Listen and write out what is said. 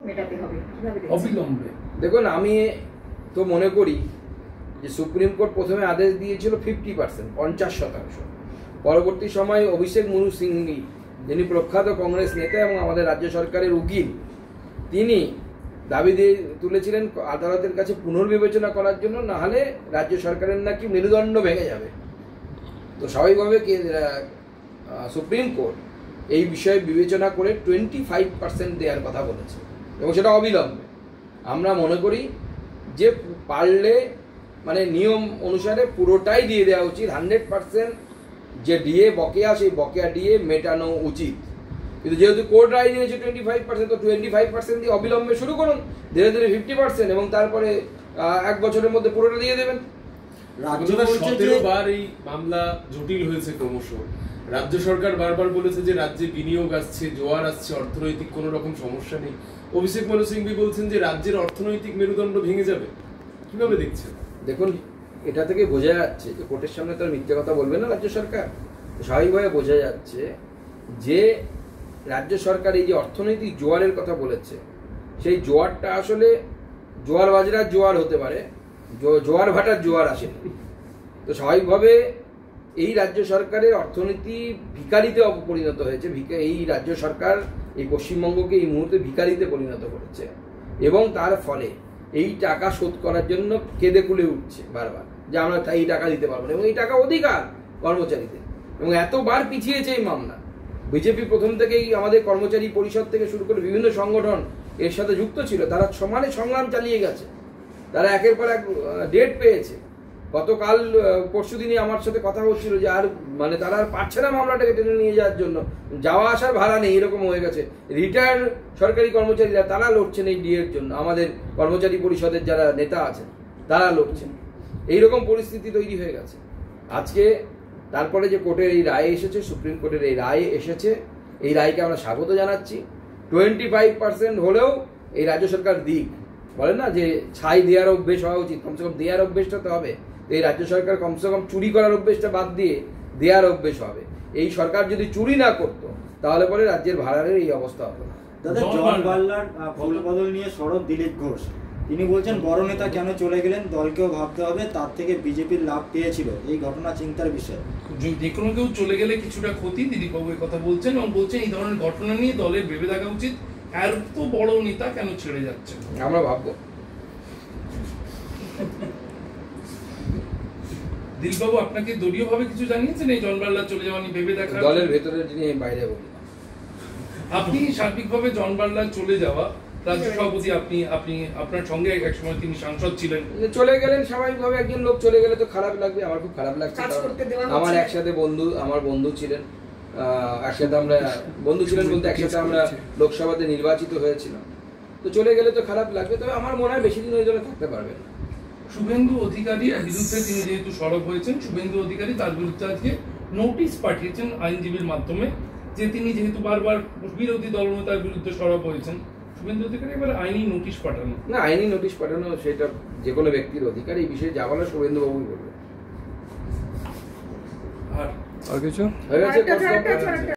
মেটাতে হবে কিভাবে অবিলম্বে? দেখুন, আমি তো মনে করি যে সুপ্রিম কোর্ট প্রথমে আদেশ দিয়েছিল 50%, 50%। পরবর্তী সময়ে অভিষেক মনু সিংভি, যিনি প্রখ্যাত কংগ্রেস নেতা এবং আমাদের রাজ্য সরকারের উকিল, তিনি দাবি দিয়ে তুলেছিলেন আদালতের কাছে পুনর্বিবেচনা করার জন্য, না হলে রাজ্য সরকারের নাকি মেরুদণ্ড ভেঙে যাবে। তো স্বাভাবিকভাবে সুপ্রিম কোর্ট এই বিষয়ে বিবেচনা করে 25% দেওয়ার কথা বলেছে এবং সেটা অবিলম্বে। আমরা মনে করি যে পারলে মানে নিয়ম অনুসারে পুরোটাই দিয়ে দেওয়া উচিত। 100% যে ডিএ বকেয়া, সেই বকেয়া ডিএ মেটানো উচিত। কিন্তু যেহেতু কোর্ট রায় দিয়েছে 25%, তো 25% দিয়ে অবিলম্বে শুরু করুন, ধীরে ধীরে 50% এবং তারপরে 1 বছরের মধ্যে পুরোটা দিয়ে দেবেন। রাজ্যটা 17 বার এই মামলা জটিল হয়েছে ক্রমশ। রাজ্য সরকার বারবার বলেছে যে রাজ্যে বিনিয়োগ আসছে, জোয়ার আসছে, অর্থনৈতিক কোনো রকম সমস্যা নেই। অভিষেক মনু সিংভি বলছেন যে রাজ্যের অর্থনৈতিক মেরুদণ্ড ভেঙে যাবে। কিভাবে দেখছেন? দেখুন, এটা থেকে বোঝা যাচ্ছে যে কোর্টের সামনে তো আর মিথ্যে কথা বলবে না রাজ্য সরকার। স্বাভাবিকভাবে বোঝা যাচ্ছে যে রাজ্য সরকার এই যে অর্থনৈতিক জোয়ারের কথা বলেছে, সেই জোয়ারটা আসলে জোয়ার বাজরার জোয়ার হতে পারে, জোয়ার ভাটার জোয়ার আসেনি। তো স্বাভাবিকভাবে এই রাজ্য সরকারের অর্থনীতি ভিখারিতে পরিণত হয়েছে। এই রাজ্য সরকার এই পশ্চিমবঙ্গকে এই মুহূর্তে ভিখারিতে পরিণত করেছে এবং তার ফলে এই টাকা শোধ করার জন্য কেঁদে কুলে উঠছে বারবার যে আমরা এই টাকা দিতে পারবো না, এবং এই টাকা অধিকার কর্মচারীদের। এবং এতবার পিছিয়েছে এই মামলা। বিজেপি প্রথম থেকেই আমাদের কর্মচারী পরিষদ থেকে শুরু করে বিভিন্ন সংগঠন এর সাথে যুক্ত ছিল, তারা সমানে সংগ্রাম চালিয়ে গেছে, তারা একের পর এক ডেট পেয়েছে। গতকাল পরশু দিনই আমার সাথে কথা হচ্ছিল যে আর মানে তারা আর পারছে না মামলাটাকে টেনে নিয়ে যাওয়ার জন্য, যাওয়া আসার ভাড়া নেই, এরকম হয়ে গেছে। রিটায়ার্ড সরকারি কর্মচারীরা তারা লড়ছেন এই ডিএর জন্য, আমাদের কর্মচারী পরিষদের যারা নেতা আছেন তারা লড়ছেন। এইরকম পরিস্থিতি তৈরি হয়ে গেছে আজকে। তারপরে যে কোর্টের এই রায় এসেছে, সুপ্রিম কোর্টের এই রায় এসেছে, এই রায়কে আমরা স্বাগত জানাচ্ছি। 25% হলেও এই রাজ্য সরকার দিক, বলেন না যে ছাই দেওয়ার অভ্যেস হওয়া উচিত, কমসে কম দেওয়ার অভ্যেসটা তো হবে। এই রাজ্য সরকার কমসে কম চুরি করার অভ্যেসটা বাদ দিয়ে দেওয়ার অভ্যেস হবে। এই সরকার যদি চুরি না করতো তাহলে পরে রাজ্যের ভাড়ারের এই অবস্থা হতো না। দাদা, জন বাল্লার বদল নিয়ে সরব দিলীপ ঘোষ, তিনি বলছেন বড় নেতা কেন চলে গেলেন, দলকেও ভাবতে হবে, তার থেকে বিজেপির লাভ পেয়েছিল, এই ঘটনা চিন্তার বিষয়। যে কোনো কেউ চলে গেলে কিছুটা ক্ষতি, দিলীপবাবু কথা বলছেন এবং বলছেন এই ধরনের ঘটনা নিয়ে দলের ভেবে দেখা উচিত, এত বড় নেতা কেন ছেড়ে যাচ্ছে। আমরা ভাববো। দিলীপবাবু আপনাকে দলীয় ভাবে কিছু জানিয়েছেন এই জন বার্লা চলে যাওয়া নিয়ে ভেবে দেখা? দলের ভেতরে যিনি বাইরে বলি, আপনি সার্বিকভাবে জন বার্লা চলে যাওয়া রাজ্য সভাপতি, আপনি আপনার সঙ্গে একসময় তিনি সাংসদ ছিলেন, চলে গেলেন। স্বাভাবিকভাবে একজন লোক চলে গেলে তো খারাপ লাগবে, আমার খুব খারাপ লাগছে। আমার একসাথে বন্ধু ছিলেন, একসাথে আমরা বন্ধু ছিলেন বলতে একসাথে আমরা লোকসভাতে নির্বাচিত হয়েছিলাম। তো চলে গেলে তো খারাপ লাগবে, তবে আমার মনে হয় বেশি দিন ওই জন্য থাকতে পারবেন না। শুভেন্দু অধিকারী বিরুদ্ধে তিনি যেহেতু সরব হয়েছেন, শুভেন্দু অধিকারী তার বিরুদ্ধে আজকে নোটিশ পাঠিয়েছেন আইনজীবীর মাধ্যমে, যে তিনি যেহেতু বারবার বিরোধী দলনেতার বিরুদ্ধে সরব হয়েছেন, শুভেন্দু অধিকারী এবার আইনি নোটিশ পাঠানো। না, আইনি নোটিশ পাঠানো সেটা যে কোনো ব্যক্তির অধিকার। এই বিষয়ে যা বলা শুভেন্দু বাবুই বলবে। আর কিছু হয়ে গেছে।